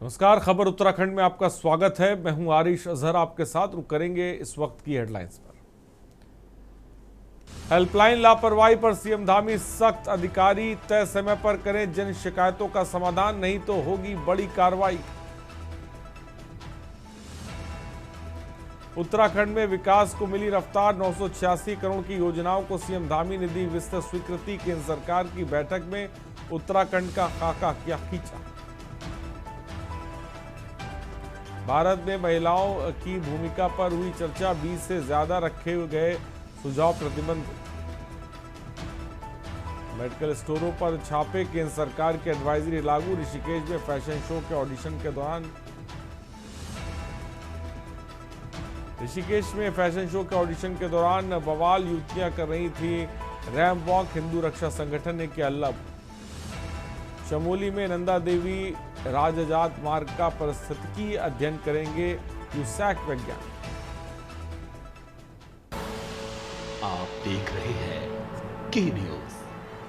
नमस्कार। खबर उत्तराखंड में आपका स्वागत है। मैं हूं आरिश अजहर आपके साथ। रुक करेंगे इस वक्त की हेडलाइंस पर। हेल्पलाइन लापरवाही पर सीएम धामी सख्त, अधिकारी तय समय पर करें जन शिकायतों का समाधान, नहीं तो होगी बड़ी कार्रवाई। उत्तराखंड में विकास को मिली रफ्तार, 986 करोड़ की योजनाओं को सीएम धामी ने दी विस्तृत स्वीकृति। केंद्र सरकार की बैठक में उत्तराखंड का खाका किया खींचा। भारत में महिलाओं की भूमिका पर हुई चर्चा, 20 से ज्यादा रखे गए सुझाव प्रतिबंधित। मेडिकल स्टोरों पर छापे, केंद्र सरकार की एडवाइजरी लागू। ऋषिकेश में फैशन शो के ऑडिशन के दौरान बवाल, युवतियां कर रही थी रैंप वॉक, हिंदू रक्षा संगठन ने किया अलग। चमोली में नंदा देवी राजजात मार्ग का पारिस्थितिकी अध्ययन करेंगे यूसैक वैज्ञानिक। आप देख रहे हैं के न्यूज,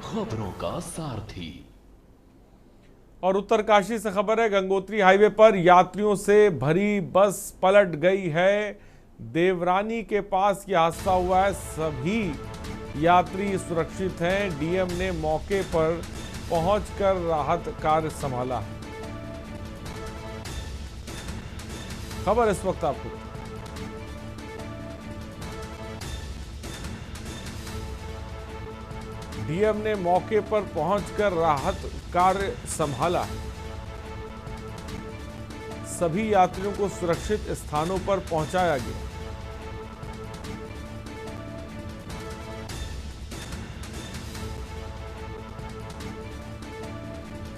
खबरों का सारथी। और उत्तरकाशी से खबर है, गंगोत्री हाईवे पर यात्रियों से भरी बस पलट गई है। देवरानी के पास यह हादसा हुआ है। सभी यात्री सुरक्षित हैं। डीएम ने मौके पर पहुंचकर राहत कार्य संभाला। खबर इस वक्त आपको। डीएम ने मौके पर पहुंचकर राहत कार्य संभाला। सभी यात्रियों को सुरक्षित स्थानों पर पहुंचाया गया।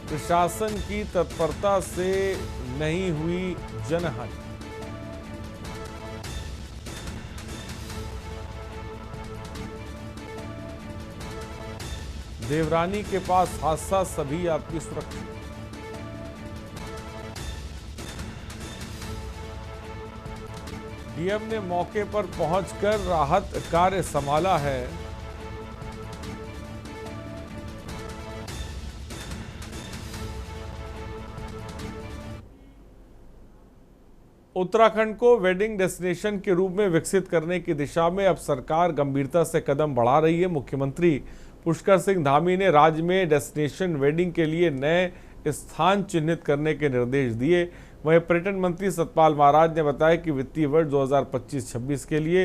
प्रशासन की तत्परता से नहीं हुई जनहानि। देवरानी के पास हादसा, सभी यात्री सुरक्षित। डीएम ने मौके पर पहुंचकर राहत कार्य संभाला है। उत्तराखंड को वेडिंग डेस्टिनेशन के रूप में विकसित करने की दिशा में अब सरकार गंभीरता से कदम बढ़ा रही है। मुख्यमंत्री पुष्कर सिंह धामी ने राज्य में डेस्टिनेशन वेडिंग के लिए नए स्थान चिन्हित करने के निर्देश दिए। वहीं पर्यटन मंत्री सतपाल महाराज ने बताया कि वित्तीय वर्ष 2025-26 के लिए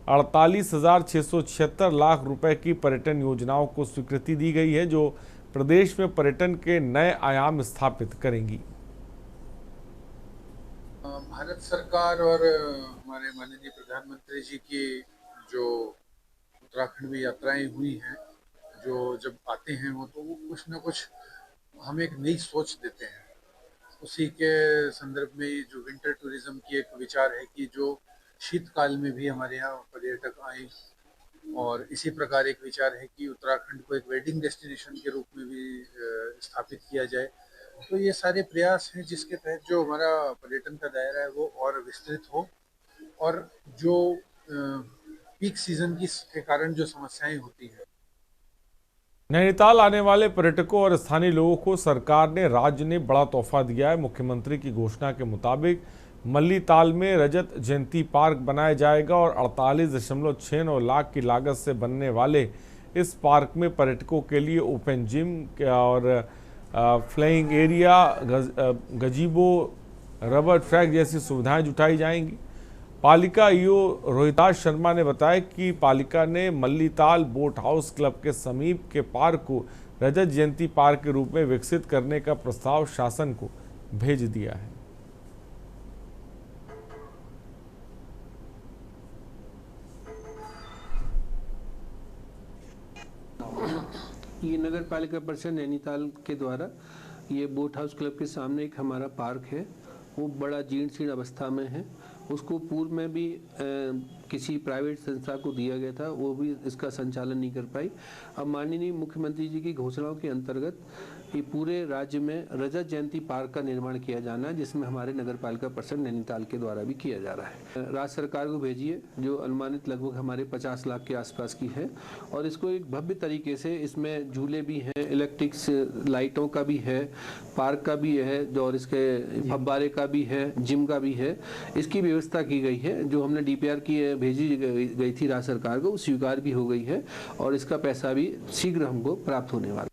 48,676 लाख रुपए की पर्यटन योजनाओं को स्वीकृति दी गई है, जो प्रदेश में पर्यटन के नए आयाम स्थापित करेंगी। भारत सरकार और हमारे माननीय प्रधानमंत्री जी की जो उत्तराखंड में यात्राएं हुई हैं, जो जब आते हैं वो तो वो कुछ ना कुछ हमें एक नई सोच देते हैं। उसी के संदर्भ में ये जो विंटर टूरिज्म की एक विचार है कि जो शीतकाल में भी हमारे यहाँ पर्यटक आए, और इसी प्रकार एक विचार है कि उत्तराखंड को एक वेडिंग डेस्टिनेशन के रूप में भी स्थापित किया जाए। तो ये सारे प्रयास हैं जिसके तहत जो हमारा पर्यटन का दायरा है वो और विस्तृत हो, और जो पीक सीजन के कारण जो समस्याएं होती हैं। नैनीताल आने वाले पर्यटकों और स्थानीय लोगों को सरकार ने, राज्य ने बड़ा तोहफा दिया है। मुख्यमंत्री की घोषणा के मुताबिक मल्लीताल में रजत जयंती पार्क बनाया जाएगा और 48.69 लाख की लागत से बनने वाले इस पार्क में पर्यटकों के लिए ओपन जिम और फ्लाइंग एरिया, गजीबो, रबर ट्रैक जैसी सुविधाएं जुटाई जाएंगी। पालिका ईओ रोहिताश शर्मा ने बताया कि पालिका ने मल्लीताल बोट हाउस क्लब के समीप के पार्क को रजत जयंती पार्क के रूप में विकसित करने का प्रस्ताव शासन को भेज दिया है। ये नगर पालिका परिषद नैनीताल के द्वारा ये बोट हाउस क्लब के सामने एक हमारा पार्क है, वो बड़ा जीर्ण शीर्ण अवस्था में है। उसको पूर्व में भी किसी प्राइवेट संस्था को दिया गया था, वो भी इसका संचालन नहीं कर पाई। अब माननीय मुख्यमंत्री जी की घोषणाओं के अंतर्गत ये पूरे राज्य में रजत जयंती पार्क का निर्माण किया जाना है, जिसमें हमारे नगर पालिका परिषद नैनीताल के द्वारा भी किया जा रहा है। राज्य सरकार को भेजिए, जो अनुमानित लगभग हमारे 50 लाख के आसपास की है, और इसको एक भव्य तरीके से, इसमें झूले भी हैं, इलेक्ट्रिक्स लाइटों का भी है, पार्क का भी है, और इसके फव्वारे का भी है, जिम का भी है, इसकी व्यवस्था की गई है। जो हमने DPR की भेजी गई थी राज्य सरकार को, स्वीकार भी हो गई है, और इसका पैसा भी शीघ्र हमको प्राप्त होने वाला।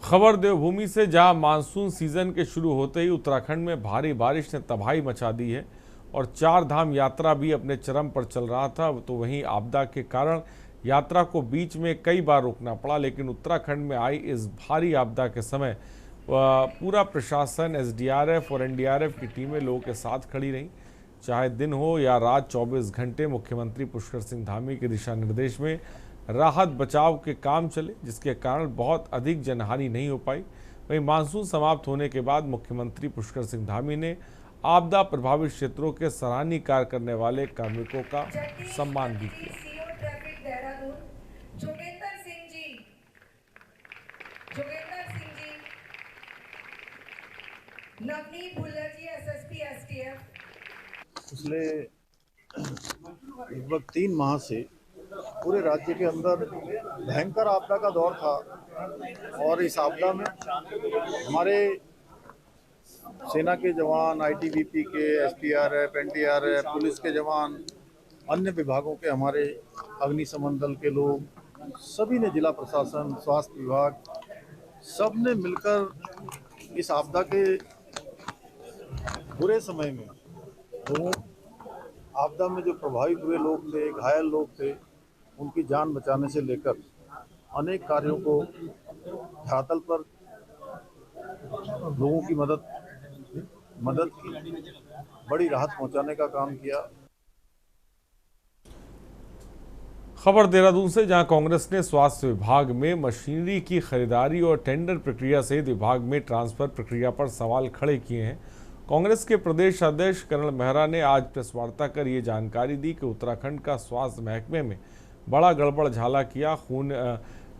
खबर देवभूमि से, जहां मानसून सीजन के शुरू होते ही उत्तराखंड में भारी बारिश ने तबाही मचा दी है और 4 धाम यात्रा भी अपने चरम पर चल रहा था, तो वहीं आपदा के कारण यात्रा को बीच में कई बार रोकना पड़ा। लेकिन उत्तराखंड में आई इस भारी आपदा के समय पूरा प्रशासन, SDRF और NDRF की टीमें लोगों के साथ खड़ी रहीं। चाहे दिन हो या रात, 24 घंटे मुख्यमंत्री पुष्कर सिंह धामी के दिशा निर्देश में राहत बचाव के काम चले, जिसके कारण बहुत अधिक जनहानि नहीं हो पाई। वहीं मानसून समाप्त होने के बाद मुख्यमंत्री पुष्कर सिंह धामी ने आपदा प्रभावित क्षेत्रों के सराहनीय कार्य करने वाले कार्मिकों का सम्मान भी किया। पिछले लगभग 3 माह से पूरे राज्य के अंदर भयंकर आपदा का दौर था, और इस आपदा में हमारे सेना के जवान, ITBP के, SDRF, NDRF, पुलिस के जवान, अन्य विभागों के हमारे अग्निशमन दल के लोग, सभी ने, जिला प्रशासन, स्वास्थ्य विभाग, सब ने मिलकर इस आपदा के बुरे समय में, तो आपदा में जो प्रभावित हुए लोग थे, घायल लोग थे, उनकी जान बचाने से लेकर अनेक कार्यों को धरातल पर लोगों की मदद की, बड़ी राहत पहुंचाने का काम किया। खबर देहरादून से, जहां कांग्रेस ने स्वास्थ्य विभाग में मशीनरी की खरीदारी और टेंडर प्रक्रिया सहित विभाग में ट्रांसफर प्रक्रिया पर सवाल खड़े किए हैं। कांग्रेस के प्रदेश अध्यक्ष कर्नल मेहरा ने आज प्रेस वार्ता कर ये जानकारी दी कि उत्तराखंड का स्वास्थ्य महकमे में बड़ा गड़बड़ झाला किया। खून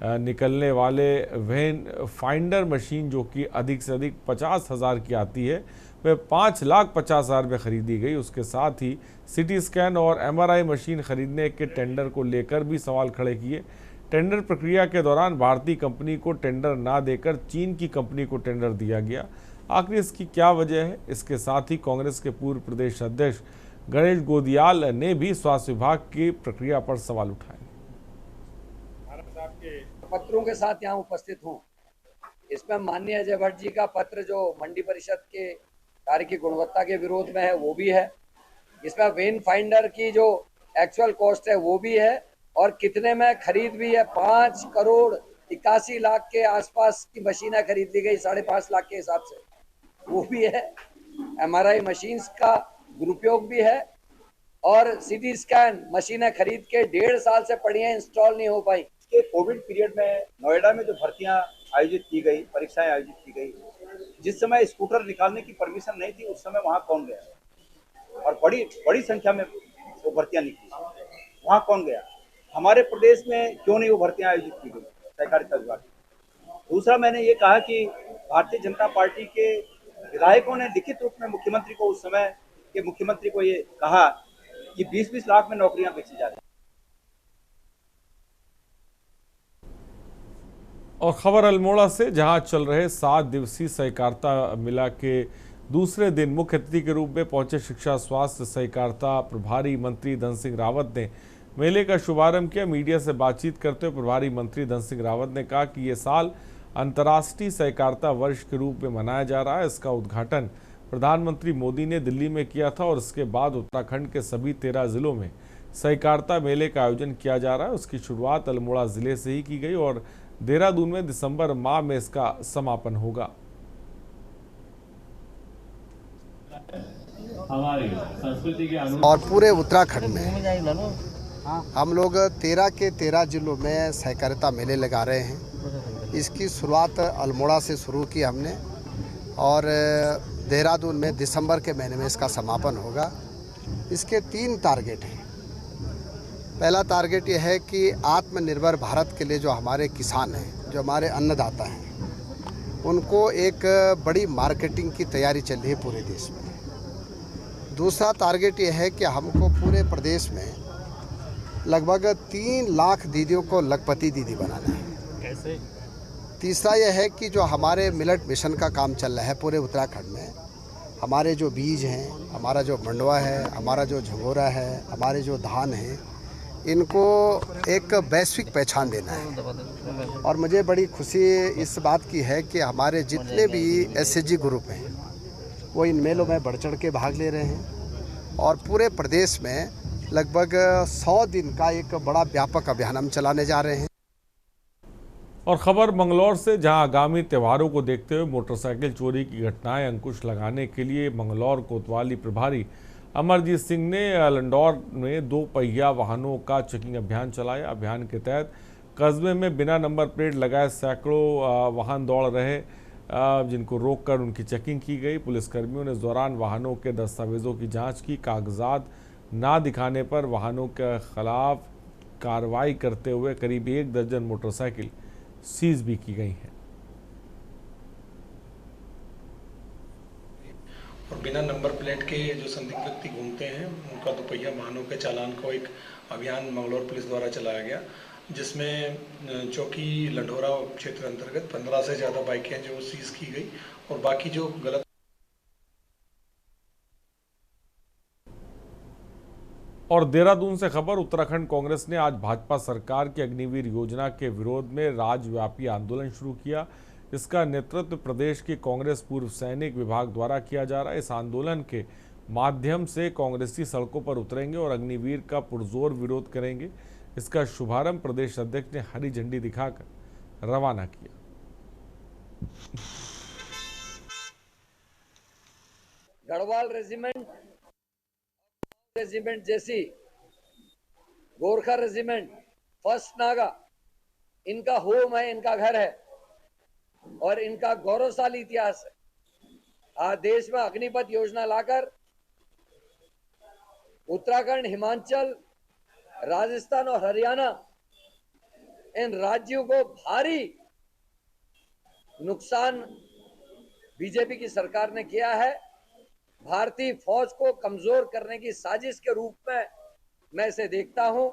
निकलने वाले वेन फाइंडर मशीन, जो कि अधिक से अधिक 50,000 की आती है, वह 5,50,000 में खरीदी गई। उसके साथ ही CT स्कैन और MRI मशीन खरीदने के टेंडर को लेकर भी सवाल खड़े किए। टेंडर प्रक्रिया के दौरान भारतीय कंपनी को टेंडर ना देकर चीन की कंपनी को टेंडर दिया गया। आखिर इसकी क्या वजह है? इसके साथ ही कांग्रेस के पूर्व प्रदेश अध्यक्ष गणेश गोदियाल ने भी स्वास्थ्य विभाग की प्रक्रिया पर सवाल उठाए। पत्रों के साथ यहाँ उपस्थित हूँ। इसमें माननीय अजय भट्ट जी का पत्र, जो मंडी परिषद के कार्य की गुणवत्ता के विरोध में है, वो भी है। इसमें वेन फाइंडर की जो एक्चुअल कॉस्ट है वो भी है, और कितने में खरीद भी है। 5,81,00,000 के आसपास की मशीनें खरीद ली गई, 5.5 लाख के हिसाब से, वो भी है। MRI मशीन्स का दुरुपयोग भी है, और CT स्कैन मशीनें खरीद के 1.5 साल से पड़ी हैं, इंस्टॉल नहीं हो पाई। के कोविड पीरियड में नोएडा में जो भर्तियां आयोजित की गई, परीक्षाएं आयोजित की गई, जिस समय स्कूटर निकालने की परमिशन नहीं थी, उस समय वहां कौन गया? और बड़ी संख्या में वो भर्तियां निकली, वहां कौन गया? हमारे प्रदेश में क्यों नहीं वो भर्तियां आयोजित की गई सहकारिता विभाग? दूसरा, मैंने ये कहा कि भारतीय जनता पार्टी के विधायकों ने लिखित रूप में मुख्यमंत्री को, उस समय के मुख्यमंत्री को ये कहा कि 20-20 लाख में नौकरियां बेची जा रही। और खबर अल्मोड़ा से, जहां चल रहे 7 दिवसीय सहकारिता मेला के दूसरे दिन मुख्य अतिथि के रूप में पहुंचे शिक्षा, स्वास्थ्य, सहकारिता प्रभारी मंत्री धन सिंह रावत ने मेले का शुभारंभ किया। मीडिया से बातचीत करते हुए प्रभारी मंत्री धन सिंह रावत ने कहा कि ये साल अंतर्राष्ट्रीय सहकारिता वर्ष के रूप में मनाया जा रहा है। इसका उद्घाटन प्रधानमंत्री मोदी ने दिल्ली में किया था, और इसके बाद उत्तराखंड के सभी 13 जिलों में सहकारिता मेले का आयोजन किया जा रहा है। उसकी शुरुआत अल्मोड़ा जिले से ही की गई, और देहरादून में दिसंबर माह में इसका समापन होगा। हमारी संस्कृति के और पूरे उत्तराखंड में हम लोग 13 के 13 जिलों में सहकारिता मेले लगा रहे हैं। इसकी शुरुआत अल्मोड़ा से शुरू की हमने, और देहरादून में दिसंबर के महीने में इसका समापन होगा। इसके 3 टारगेट हैं। पहला टारगेट ये है कि आत्मनिर्भर भारत के लिए जो हमारे किसान हैं, जो हमारे अन्नदाता हैं, उनको एक बड़ी मार्केटिंग की तैयारी चल रही है पूरे देश में। दूसरा टारगेट ये है कि हमको पूरे प्रदेश में लगभग 3 लाख दीदियों को लखपति दीदी बनाना है। कैसे? तीसरा यह है कि जो हमारे मिलेट मिशन का काम चल रहा है पूरे उत्तराखंड में, हमारे जो बीज हैं, हमारा जो मंडवा है, हमारा जो झंगोरा है, हमारे जो धान हैं, इनको एक वैश्विक पहचान देना है। और मुझे बड़ी खुशी इस बात की है कि हमारे जितने भी एसएचजी ग्रुप हैं वो इन मेलों में बढ़ चढ़ के भाग ले रहे हैं और पूरे प्रदेश में लगभग 100 दिन का एक बड़ा व्यापक अभियान हम चलाने जा रहे हैं। और खबर मंगलौर से, जहां आगामी त्योहारों को देखते हुए मोटरसाइकिल चोरी की घटनाएं अंकुश लगाने के लिए मंगलौर कोतवाली प्रभारी अमरजीत सिंह ने लंडौर में 2 पहिया वाहनों का चेकिंग अभियान चलाया। अभियान के तहत कस्बे में बिना नंबर प्लेट लगाए सैकड़ों वाहन दौड़ रहे, जिनको रोककर उनकी चेकिंग की गई। पुलिसकर्मियों ने इस दौरान वाहनों के दस्तावेजों की जांच की। कागजात ना दिखाने पर वाहनों के खिलाफ कार्रवाई करते हुए करीब 1 दर्जन मोटरसाइकिल सीज भी की गई हैं। और बिना नंबर प्लेट के जो संदिग्ध व्यक्ति घूमते हैं उनका 2 पहिया वाहनों के चालान को एक अभियान मंगलौर पुलिस द्वारा चलाया गया, जिसमें चौकी लंढोरा क्षेत्र अंतर्गत 15 से ज़्यादा बाइकें जो सीज की गई और बाकी जो गलत। और देहरादून से खबर, उत्तराखंड कांग्रेस ने आज भाजपा सरकार की अग्निवीर योजना के विरोध में राज्यव्यापी आंदोलन शुरू किया। इसका नेतृत्व प्रदेश के कांग्रेस पूर्व सैनिक विभाग द्वारा किया जा रहा है। इस आंदोलन के माध्यम से कांग्रेसी सड़कों पर उतरेंगे और अग्निवीर का पुरजोर विरोध करेंगे। इसका शुभारंभ प्रदेश अध्यक्ष ने हरी झंडी दिखाकर रवाना किया। गढ़वाल रेजिमेंट जैसी गोरखा रेजिमेंट, फर्स्ट नागा, इनका होम है, इनका घर है और इनका गौरवशाली इतिहास है। आज देश में अग्निपथ योजना लाकर उत्तराखंड, हिमाचल, राजस्थान और हरियाणा, इन राज्यों को भारी नुकसान बीजेपी की सरकार ने किया है। भारतीय फौज को कमजोर करने की साजिश के रूप में मैं इसे देखता हूं।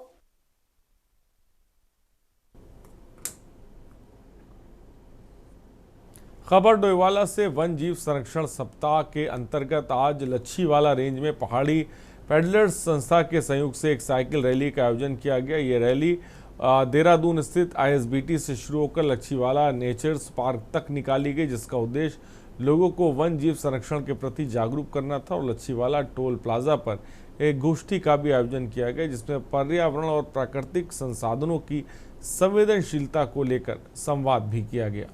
खबर डोईवाला से, वन जीव संरक्षण सप्ताह के अंतर्गत आज लच्छीवाला रेंज में पहाड़ी पेडलर्स संस्था के सहयोग से एक साइकिल रैली का आयोजन किया गया। ये रैली देहरादून स्थित आईएसबीटी से शुरू होकर लच्छीवाला नेचर्स पार्क तक निकाली गई, जिसका उद्देश्य लोगों को वन जीव संरक्षण के प्रति जागरूक करना था। और लच्छीवाला टोल प्लाजा पर एक गोष्ठी का भी आयोजन किया गया, जिसमें पर्यावरण और प्राकृतिक संसाधनों की संवेदनशीलता को लेकर संवाद भी किया गया।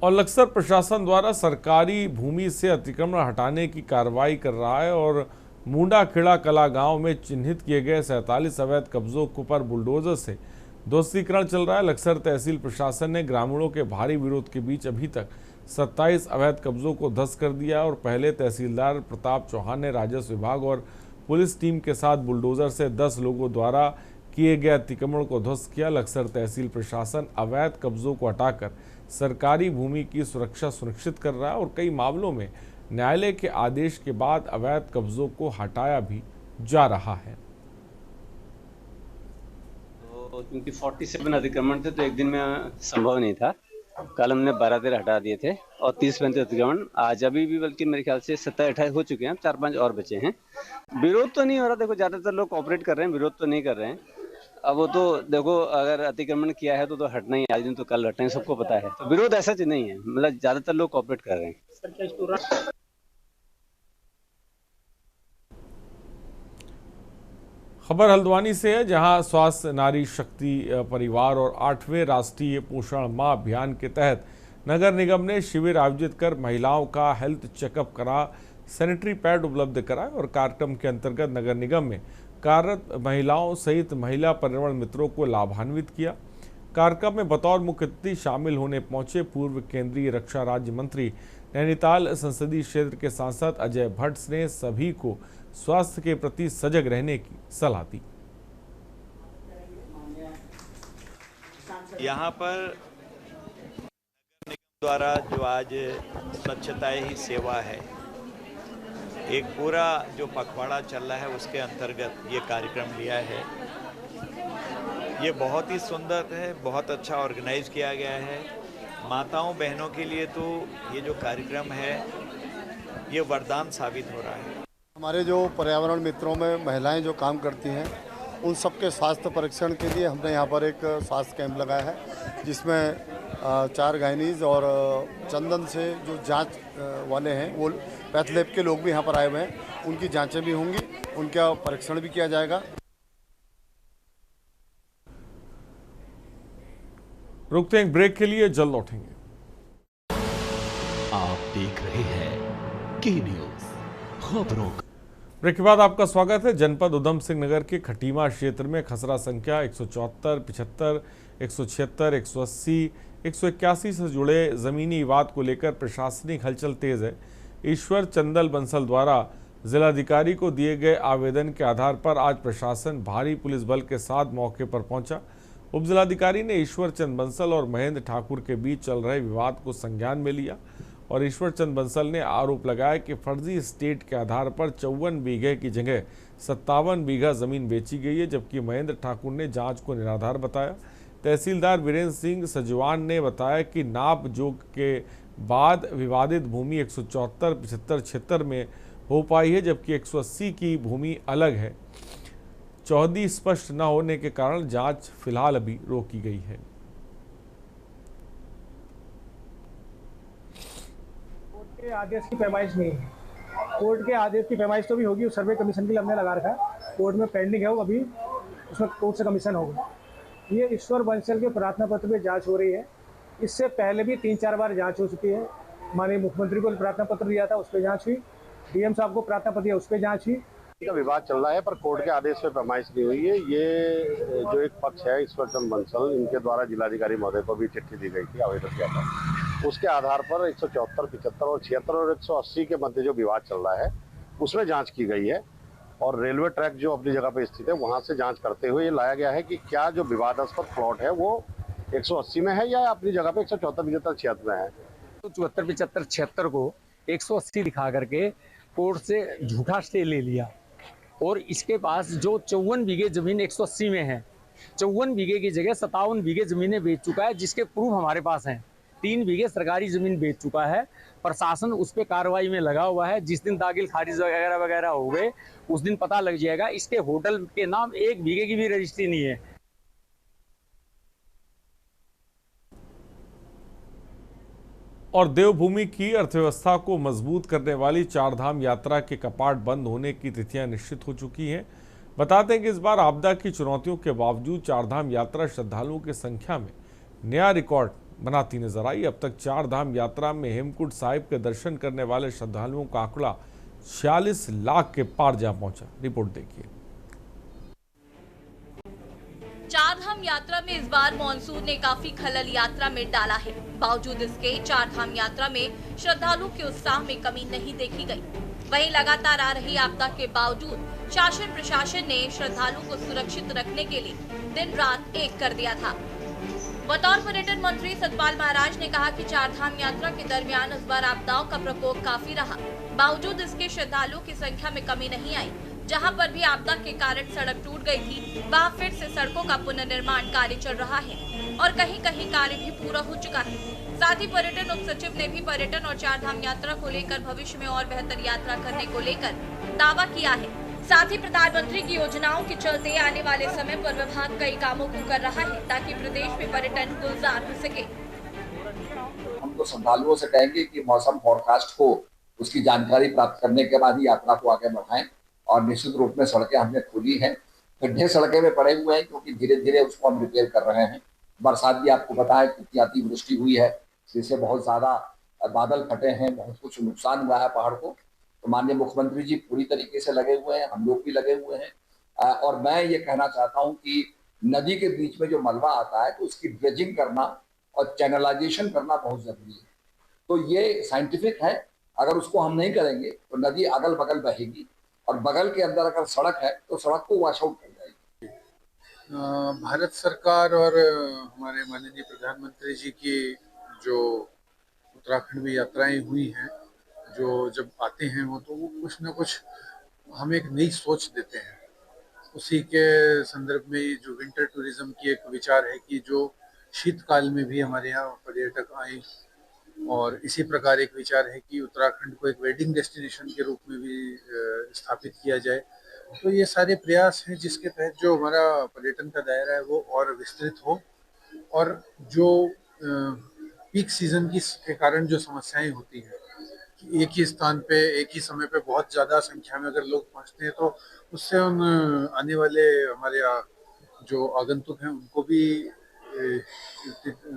और लक्सर प्रशासन द्वारा सरकारी भूमि से अतिक्रमण हटाने की कार्रवाई कर रहा है और मुंडा खेड़ा कला गांव में चिन्हित किए गए 47 अवैध कब्जों पर बुलडोजर से ध्वस्तीकरण चल रहा है। लक्सर तहसील प्रशासन ने ग्रामीणों के भारी विरोध के बीच अभी तक 27 अवैध कब्जों को ध्वस्त कर दिया और पहले तहसीलदार प्रताप चौहान ने राजस्व विभाग और पुलिस टीम के साथ बुलडोजर से 10 लोगों द्वारा किए गए अतिक्रमण को ध्वस्त किया। लक्सर तहसील प्रशासन अवैध कब्जों को हटाकर सरकारी भूमि की सुरक्षा सुनिश्चित कर रहा है और कई मामलों में न्यायालय के आदेश के बाद अवैध कब्जों को हटाया भी जा रहा है। तो क्योंकि 47 अतिक्रमण थे तो एक दिन में संभव नहीं था। कल हमने 12-13 हटा दिए थे और 30-35 अतिक्रमण आज अभी भी, बल्कि मेरे ख्याल से 27-28 हो चुके हैं, 4-5 और बचे हैं। विरोध तो नहीं हो रहा, देखो ज्यादातर लोग कोऑपरेट कर रहे हैं, विरोध तो नहीं कर रहे हैं। अब वो तो देखो, अगर अतिक्रमण किया है तो हटना ही, आज दिन तो कल हटना ही, सबको पता है। तो विरोध ऐसा चीज नहीं है, मतलब ज्यादातर लोग कोऑपरेट कर रहे हैं। खबर हल्द्वानी से है, जहां स्वास्थ्य नारी शक्ति परिवार और 8वें राष्ट्रीय पोषण माह अभियान के तहत नगर निगम ने शिविर आयोजित कर महिलाओं का हेल्थ चेकअप करा, सैनिटरी पैड उपलब्ध कराए और कार्यक्रम के अंतर्गत नगर निगम में कार्यरत महिलाओं सहित महिला पर्यावरण मित्रों को लाभान्वित किया। कार्यक्रम में बतौर मुख्य अतिथि शामिल होने पहुंचे पूर्व केंद्रीय रक्षा राज्य मंत्री, नैनीताल संसदीय क्षेत्र के सांसद अजय भट्ट ने सभी को स्वास्थ्य के प्रति सजग रहने की सलाह दी। यहाँ पर नगर निगम द्वारा जो आज स्वच्छता ही सेवा है, एक पूरा जो पखवाड़ा चल रहा है उसके अंतर्गत ये कार्यक्रम लिया है। ये बहुत ही सुंदर है, बहुत अच्छा ऑर्गेनाइज किया गया है। माताओं बहनों के लिए तो ये जो कार्यक्रम है ये वरदान साबित हो रहा है। हमारे जो पर्यावरण मित्रों में महिलाएं जो काम करती हैं उन सबके स्वास्थ्य परीक्षण के लिए हमने यहाँ पर एक स्वास्थ्य कैंप लगाया है, जिसमें 4 गायनीज और चंदन से जो जांच वाले हैं वो पैथ लैब के लोग भी यहाँ पर आए हुए हैं। उनकी जांचें भी होंगी, उनका परीक्षण भी किया जाएगा। रुकते हैं एक ब्रेक के लिए, जल्द लौटेंगे। आप देख रहे हैं के न्यूज़ खबरों। ब्रेक के बाद आपका स्वागत है। जनपद उधम सिंह नगर के खटीमा क्षेत्र में खसरा संख्या 174, 75, 176, 180, 181 से जुड़े जमीनी विवाद को लेकर प्रशासनिक हलचल तेज है। ईश्वर चंदल बंसल द्वारा जिलाधिकारी को दिए गए आवेदन के आधार पर आज प्रशासन भारी पुलिस बल के साथ मौके पर पहुंचा। उप जिलाधिकारी ने ईश्वर चंद बंसल और महेंद्र ठाकुर के बीच चल रहे विवाद को संज्ञान में लिया और ईश्वर चंद बंसल ने आरोप लगाया कि फर्जी स्टेट के आधार पर 54 बीघे की जगह 57 बीघा जमीन बेची गई है, जबकि महेंद्र ठाकुर ने जांच को निराधार बताया। तहसीलदार वीरेंद्र सिंह सजवान ने बताया कि नाप जोग के बाद विवादित भूमि 174, 75, 76 में हो पाई है, जबकि 180 की भूमि अलग है। चौहदी स्पष्ट न होने के कारण जांच फिलहाल अभी रोकी गई है। कोर्ट के आदेश की पैमाइश नहीं है। कोर्ट के आदेश की पैमाइश तो भी होगी, उस सर्वे कमीशन के लिए हमने लगा रखा है, कोर्ट में पेंडिंग है वो, अभी उसमें कोर्ट से कमीशन होगा। ये ईश्वर बंसल के प्रार्थना पत्र पे जांच हो रही है। इससे पहले भी 3-4 बार जांच हो चुकी है। माननीय मुख्यमंत्री को प्रार्थना पत्र दिया था, उस पर जांच हुई। डीएम साहब को प्रार्थना पत्र दिया, उस पर जांच हुई। का विवाद चल रहा है पर कोर्ट के आदेश पे पैमाइश नहीं हुई है। ये जो एक पक्ष है ईश्वर चंद बंसल, इनके द्वारा जिलाधिकारी महोदय को भी चिट्ठी दी गई थी, आवेदन किया था। उसके आधार पर 174, 75 और 76 और 180 के मध्य जो विवाद चल रहा है उसमें जांच की गई है और रेलवे ट्रैक जो अपनी जगह पर स्थित है वहां से जांच करते हुए ये लाया गया है कि क्या जो विवादास्पद प्लॉट है वो 180 में है या अपनी जगह पे 174, 75, 76 में है। तो 74, 75, 76 को 180 दिखा करके कोर्ट से झूठा स्टे ले लिया और इसके पास जो 54 बीघे जमीन 180 में है, 54 बीघे की जगह 57 बीघे जमीनें बेच चुका है, जिसके प्रूफ हमारे पास हैं। 3 बीघे सरकारी जमीन बेच चुका है। प्रशासन उस पर कार्रवाई में लगा हुआ है। जिस दिन दाखिल खारिज वगैरह वगैरह हो गए उस दिन पता लग जाएगा। इसके होटल के नाम 1 बीघे की भी रजिस्ट्री नहीं है। और देवभूमि की अर्थव्यवस्था को मजबूत करने वाली चारधाम यात्रा के कपाट बंद होने की तिथियां निश्चित हो चुकी हैं। बताते हैं कि इस बार आपदा की चुनौतियों के बावजूद चारधाम यात्रा श्रद्धालुओं की संख्या में नया रिकॉर्ड बनाती नजर आई। अब तक चारधाम यात्रा में हेमकुंड साहिब के दर्शन करने वाले श्रद्धालुओं का आंकड़ा 46 लाख के पार जा पहुंचा। रिपोर्ट देखिए। चारधाम यात्रा में इस बार मॉनसून ने काफी खलल यात्रा में डाला है। बावजूद इसके चारधाम यात्रा में श्रद्धालुओं के उत्साह में कमी नहीं देखी गई। वहीं लगातार आ रही आपदा के बावजूद शासन प्रशासन ने श्रद्धालुओं को सुरक्षित रखने के लिए दिन रात एक कर दिया था। बतौर पर्यटन मंत्री सतपाल महाराज ने कहा कि चारधाम यात्रा के दरमियान इस बार आपदाओं का प्रकोप काफी रहा। बावजूद इसके श्रद्धालुओं की संख्या में कमी नहीं आई। जहां पर भी आपदा के कारण सड़क टूट गई थी, वहां फिर से सड़कों का पुनर्निर्माण कार्य चल रहा है और कहीं कहीं कार्य भी पूरा हो चुका है। साथ ही पर्यटन उप सचिव ने भी पर्यटन और चारधाम यात्रा को लेकर भविष्य में और बेहतर यात्रा करने को लेकर दावा किया है। साथ ही प्रधानमंत्री की योजनाओं के चलते आने वाले समय पर विभाग कई कामों को कर रहा है ताकि प्रदेश में पर्यटन गुलजार हो सके। हम तो श्रद्धालुओं से कहेंगे कि मौसम फोरकास्ट को उसकी जानकारी प्राप्त करने के बाद ही यात्रा को आगे बढ़ाएं और निश्चित रूप में सड़कें हमने खोली हैं। गड्ढे सड़कें में पड़े हुए हैं क्योंकि धीरे धीरे उसको हम रिपेयर कर रहे हैं। बरसात भी आपको पता है कितनी अतिवृष्टि हुई है, जिससे बहुत ज्यादा बादल फटे हैं, बहुत कुछ नुकसान हुआ है पहाड़ को। तो माननीय मुख्यमंत्री जी पूरी तरीके से लगे हुए हैं, हम लोग भी लगे हुए हैं। और मैं ये कहना चाहता हूं कि नदी के बीच में जो मलबा आता है तो उसकी ड्रेजिंग करना और चैनलाइजेशन करना बहुत जरूरी है। तो ये साइंटिफिक है, अगर उसको हम नहीं करेंगे तो नदी अगल बगल बहेगी और बगल के अंदर अगर सड़क है तो सड़क को वॉश आउट कर जाएगी। भारत सरकार और हमारे माननीय प्रधानमंत्री जी की जो उत्तराखंड में यात्राएं हुई हैं, जो जब आते हैं वो तो वो कुछ न कुछ हमें एक नई सोच देते हैं। उसी के संदर्भ में जो विंटर टूरिज्म की एक विचार है कि जो शीतकाल में भी हमारे यहाँ पर्यटक आए, और इसी प्रकार एक विचार है कि उत्तराखंड को एक वेडिंग डेस्टिनेशन के रूप में भी स्थापित किया जाए। तो ये सारे प्रयास हैं जिसके तहत जो हमारा पर्यटन का दायरा है वो और विस्तृत हो, और जो पीक सीजन के कारण जो समस्याएं होती हैं कि एक ही स्थान पे एक ही समय पे बहुत ज़्यादा संख्या में अगर लोग पहुंचते हैं तो उससे उन आने वाले हमारे जो आगंतुक हैं उनको भी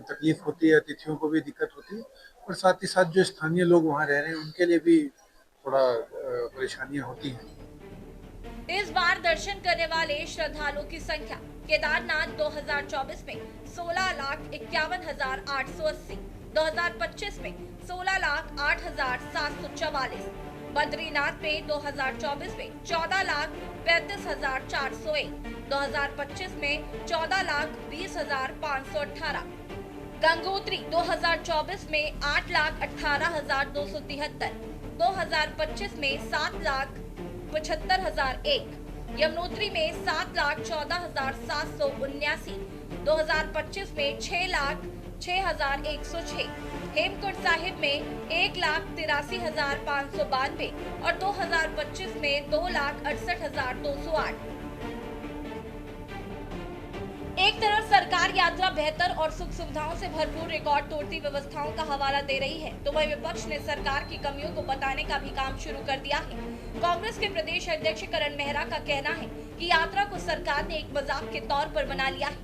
तकलीफ होती है, अतिथियों को भी दिक्कत होती है, और साथ ही साथ जो स्थानीय लोग वहाँ रह रहे हैं उनके लिए भी थोड़ा परेशानियां होती हैं। इस बार दर्शन करने वाले श्रद्धालुओं की संख्या केदारनाथ 2024 में 16,51,880, 2025 में 16,08,744, बद्रीनाथ में 2024 में 14,35,401, 2025 में 14,20,518, गंगोत्री 2024 में 8,18,273, 2025 में 7,75,001, यमुनोत्री में 7,14,779, 2025 में 6,06,106, हेमकुंड साहिब में 1,83,592 और 2025 में 2,68,208। एक तरफ सरकार यात्रा बेहतर और सुख सुविधाओं से भरपूर रिकॉर्ड तोड़ती व्यवस्थाओं का हवाला दे रही है, तो वही विपक्ष ने सरकार की कमियों को बताने का भी काम शुरू कर दिया है। कांग्रेस के प्रदेश अध्यक्ष करण मेहरा का कहना है कि यात्रा को सरकार ने एक मजाक के तौर पर बना लिया है।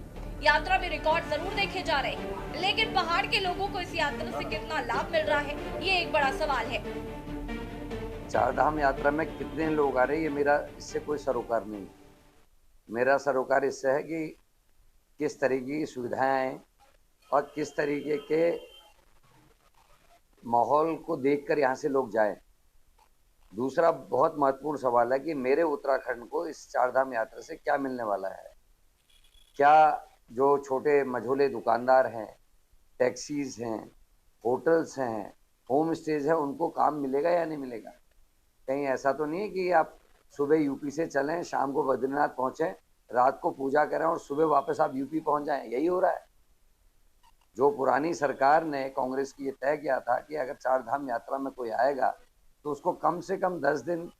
यात्रा में रिकॉर्ड जरूर देखे जा रहे हैं, लेकिन पहाड़ के लोगों को इस यात्रा से कितना लाभ मिल रहा है, ये एक बड़ा सवाल है। चारधाम यात्रा में कितने लोग आ रहे हैं, ये मेरा इससे कोई सरोकार नहीं। मेरा सरोकार इससे है कि किस तरीके की सुविधाएं और किस तरीके के माहौल को देखकर यहाँ से लोग जाएं। दूसरा बहुत महत्वपूर्ण सवाल है कि मेरे उत्तराखंड को इस चारधाम यात्रा से क्या मिलने वाला है। क्या जो छोटे मझोले दुकानदार हैं, टैक्सीज हैं, होटल्स हैं, होम स्टेज है, उनको काम मिलेगा या नहीं मिलेगा? कहीं ऐसा तो नहीं है कि आप सुबह यूपी से चलें, शाम को बद्रीनाथ पहुँचें, रात को पूजा करें और सुबह वापस आप यूपी पहुंच जाएं? यही हो रहा है। जो पुरानी सरकार ने कांग्रेस की ये तय किया था कि अगर चारधाम यात्रा में कोई आएगा तो उसको कम से कम 10 दिन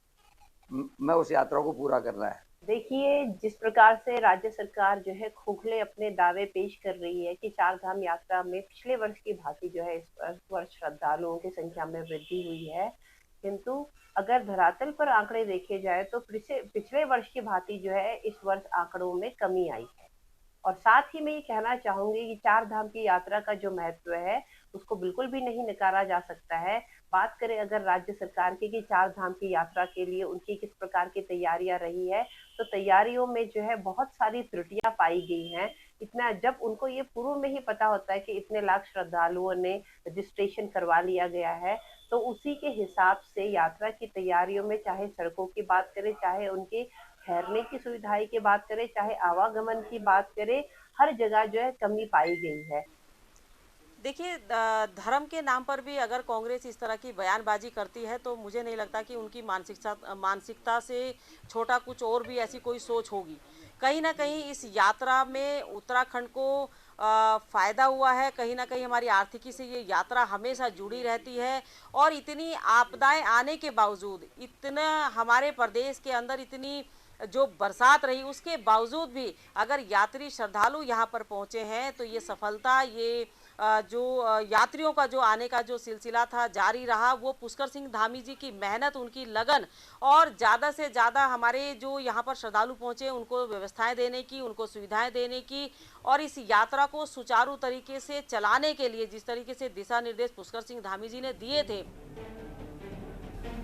में उस यात्रा को पूरा करना है। देखिए, जिस प्रकार से राज्य सरकार जो है खोखले अपने दावे पेश कर रही है कि चारधाम यात्रा में पिछले वर्ष की भांति जो है इस वर्ष श्रद्धालुओं की संख्या में वृद्धि हुई है, किंतु अगर धरातल पर आंकड़े देखे जाए तो पिछले वर्ष की भांति जो है इस वर्ष आंकड़ों में कमी आई है। और साथ ही मैं ये कहना चाहूंगी कि चारधाम की यात्रा का जो महत्व है उसको बिल्कुल भी नहीं नकारा जा सकता है। बात करें अगर राज्य सरकार की कि चारधाम की यात्रा के लिए उनकी किस प्रकार की तैयारियां रही है, तो तैयारियों में जो है बहुत सारी त्रुटियां पाई गई हैं। इतना जब उनको ये पूर्व में ही पता होता है कि इतने लाख श्रद्धालुओं ने रजिस्ट्रेशन करवा लिया गया है, तो उसी के हिसाब से यात्रा की तैयारियों में चाहे सड़कों की बात करें, चाहे उनके ठहरने की सुविधाएं की बात करें, चाहे आवागमन की बात करें, हर जगह जो है कमी पाई गई है। देखिए, धर्म के नाम पर भी अगर कांग्रेस इस तरह की बयानबाजी करती है तो मुझे नहीं लगता कि उनकी मानसिकता से छोटा कुछ और भी ऐसी कोई सोच होगी। कहीं ना कहीं इस यात्रा में उत्तराखंड को फ़ायदा हुआ है, कहीं ना कहीं हमारी आर्थिकी से ये यात्रा हमेशा जुड़ी रहती है। और इतनी आपदाएं आने के बावजूद, इतना हमारे प्रदेश के अंदर इतनी जो बरसात रही, उसके बावजूद भी अगर यात्री श्रद्धालु यहाँ पर पहुँचे हैं तो ये सफलता, ये जो यात्रियों का जो आने का जो सिलसिला था जारी रहा, वो पुष्कर सिंह धामी जी की मेहनत, उनकी लगन और ज़्यादा से ज़्यादा हमारे जो यहाँ पर श्रद्धालु पहुँचे उनको व्यवस्थाएं देने की, उनको सुविधाएं देने की और इस यात्रा को सुचारू तरीके से चलाने के लिए जिस तरीके से दिशा निर्देश पुष्कर सिंह धामी जी ने दिए थे,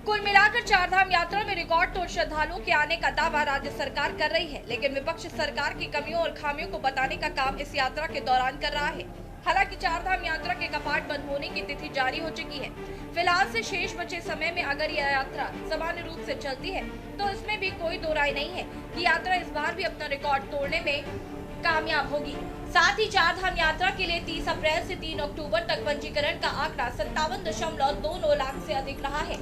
कुल मिलाकर चारधाम यात्रा में रिकॉर्ड तोड़ श्रद्धालुओं के आने का दावा राज्य सरकार कर रही है, लेकिन विपक्ष सरकार की कमियों और खामियों को बताने का काम इस यात्रा के दौरान कर रहा है। हालांकि चारधाम यात्रा के कपाट बंद होने की तिथि जारी हो चुकी है। फिलहाल से शेष बचे समय में अगर यह यात्रा सामान्य रूप से चलती है तो इसमें भी कोई दो राय नहीं है कि यात्रा इस बार भी अपना रिकॉर्ड तोड़ने में कामयाब होगी। साथ ही चारधाम यात्रा के लिए 30 अप्रैल से 3 अक्टूबर तक पंजीकरण का आंकड़ा 57.29 लाख से अधिक रहा है।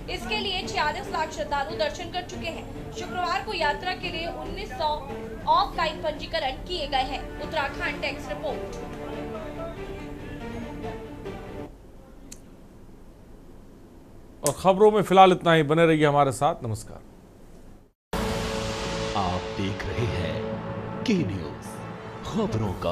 इसके लिए 46 लाख श्रद्धालु दर्शन कर चुके हैं। शुक्रवार को यात्रा के लिए 1900 ऑफलाइन पंजीकरण किए गए हैं। Uttarakhand tax report. और खबरों में फिलहाल इतना ही। बने रहिए हमारे साथ। नमस्कार। आप देख रहे हैं के न्यूज़, खबरों का